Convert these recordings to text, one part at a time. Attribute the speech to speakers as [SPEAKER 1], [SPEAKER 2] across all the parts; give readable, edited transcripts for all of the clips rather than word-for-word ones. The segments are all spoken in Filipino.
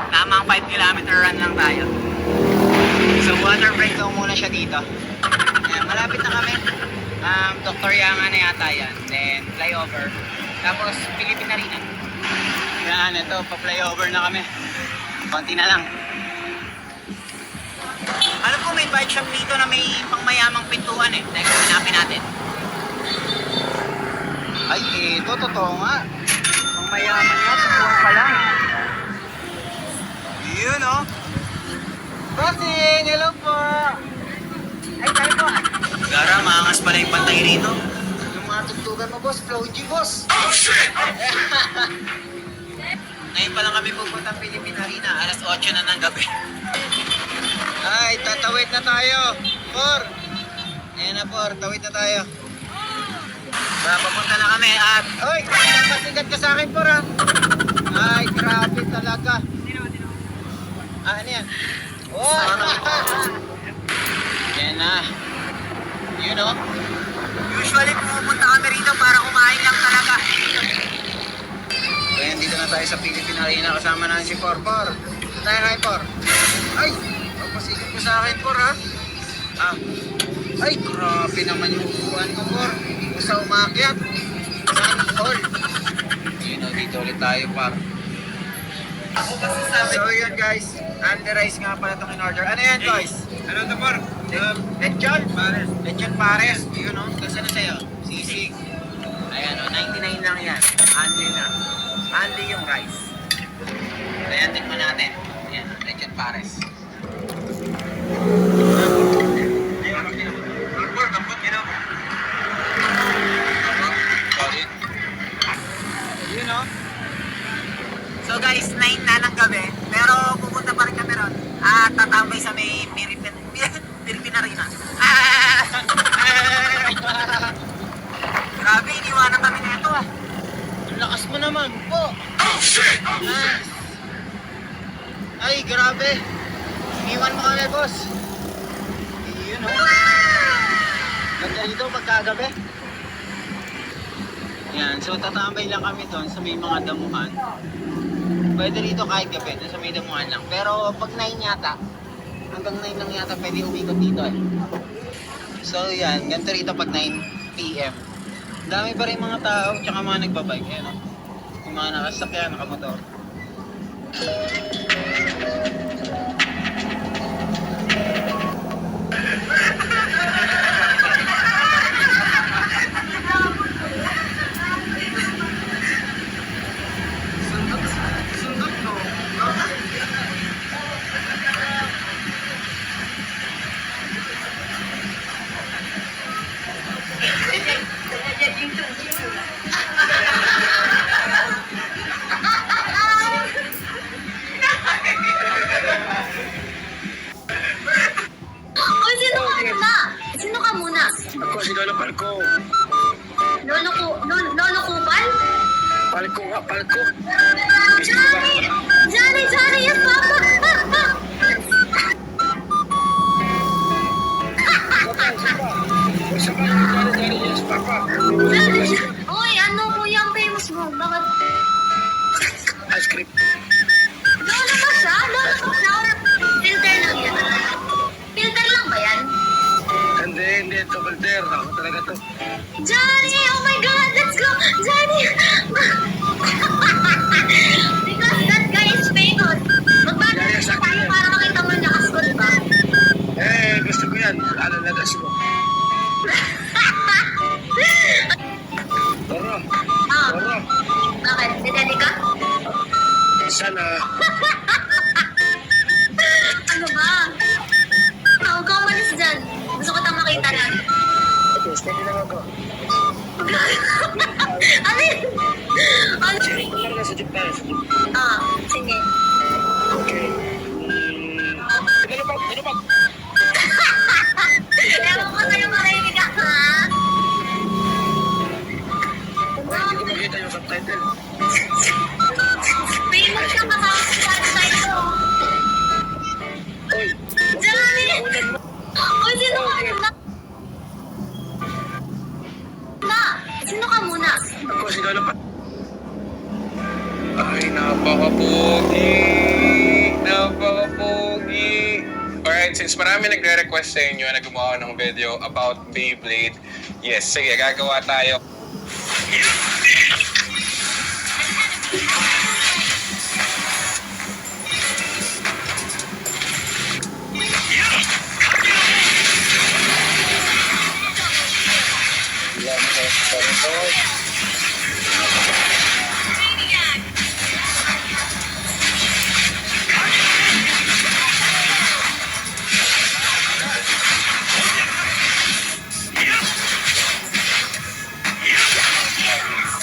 [SPEAKER 1] Tamang 5 km run lang tayo. So water break daw muna siya dito. Ayan, malapit na kami. Dr. Yanga na yata yan. Then flyover. Tapos Philippine Arena. Yan, ito, pa-flyover na kami. Konti na lang. Alam ko may bike shop dito na may pangmayamang pintuan eh. Teka, hanapin natin. Ay, ito, totoo nga. Pangmayaman nga, pintuan pa lang. Yun oh. Bossing, hello po. Ay, tayo po. Gara, maangas pala yung pantay rito. Yung mga tugtugan mo, boss. Flow G, boss. Oh, shit! Ngayon pa lang kami pupunta ng Philippine Arena. Alas 8 na ng gabi. Ay, tatawid na tayo. Por. Ayan na, Por. Tawid na tayo. Papunta na kami at... Uy, pasigat ka sa akin, Por, ha? Ay, grabe talaga. Ano yan? Oh! Yan na. You know? Usually pumupunta kami rito para kumain lang talaga. Kaya dito na tayo sa Philippine Arena kasama natin si Porpor. Ito tayo kay Por. Ay! Papasigit ko sa akin, Por, ha? Ay, grabe naman yung upuan ko, Por. Hindi ko sa umakyat. Sana all. You know, dito ulit tayo, Par. So yun guys, Andy Rice nga pala itong in-order. Ano yan guys?
[SPEAKER 2] Ano ito, Por?
[SPEAKER 1] Lechon?
[SPEAKER 2] Pares.
[SPEAKER 1] Lechon pares. Yun o, kasi na sa'yo? Sisig. Ayan o, 99 lang yan. Andy na. Andy yung rice. Ayan, tikman natin. Ayan, lechon pares.
[SPEAKER 2] Por, kampot, you know? Solid.
[SPEAKER 1] Yun o. So guys, 9 na ng gabi, pero pupunta pa rin kami ron at tatambay sa may Philippine Arena. Grabe, iniwanan kami na ito ah. Ang lakas mo naman po. Ay, grabe. Iniwan mo kami, boss. Yun o. Ganda dito pagkagabi. Yan, so tatambay lang kami doon sa may mga damuhan. Pwede rito kahit gabi, doon sa may damuhan lang. Pero pag 9 yata, hanggang 9 lang yata pwede umikot dito eh. So yan, ganito rito pag 9 PM. Dami pa rin mga tao, tsaka mga nagbabike. Yan o. Yung mga nakasakyan, nakamotor.
[SPEAKER 3] Oy, sino ka muna? Sino ka muna?
[SPEAKER 2] Ako si Lolo Palco.
[SPEAKER 3] Lolo Kupal?
[SPEAKER 2] Palco nga, Palco.
[SPEAKER 3] Johnny, yes, Papa!
[SPEAKER 2] Isa pa lang, yes, Papa.
[SPEAKER 3] Uy, ano kuya ang famous mo? Bakit?
[SPEAKER 2] Ice cream.
[SPEAKER 3] Lolo ba siya? Or filter lang yan? Filter lang ba yan?
[SPEAKER 2] Hindi, ito, Balder. Ako talaga to.
[SPEAKER 3] Johnny! Oh my God! Let's go! Johnny! Because that guy is famous. Magbabalas na tayo para makita mo yung lakas ko, diba?
[SPEAKER 2] Gusto ko yan. Ano, lagas mo. Toro.
[SPEAKER 3] Ah,
[SPEAKER 2] Toro.
[SPEAKER 3] bakit? Dideli ka?
[SPEAKER 2] Sana.
[SPEAKER 3] Ano ba? Huwag ka umalis dyan. Gusto ko tang makita lang.
[SPEAKER 2] Okay, steady lang ako.
[SPEAKER 3] Ano yun? Ano?
[SPEAKER 2] Talaga sa jeep tayo.
[SPEAKER 3] Ah, sige.
[SPEAKER 2] Okay. Ano ba?
[SPEAKER 3] Ewan ko sa'yo marinig ka, ha?
[SPEAKER 2] Hindi ko makita yung subtitle.
[SPEAKER 3] Famous ka kasama sa website ko.
[SPEAKER 2] Oy.
[SPEAKER 3] Johnny! Uy, sino ka muna? Sino ka muna?
[SPEAKER 2] Ako si Lolo Palco.
[SPEAKER 4] Ay, napaka-pogi. Napaka-pogi. Alright, since marami nagre-request sa inyo na gumawa ng video about Beyblade, yes, sige, gagawa tayo.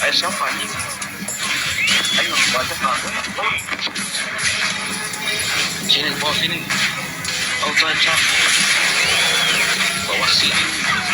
[SPEAKER 2] Ay, siya funny. Ay, magbatas na ako. Sinig po, sinig. Auto at siya. Bawas sinig.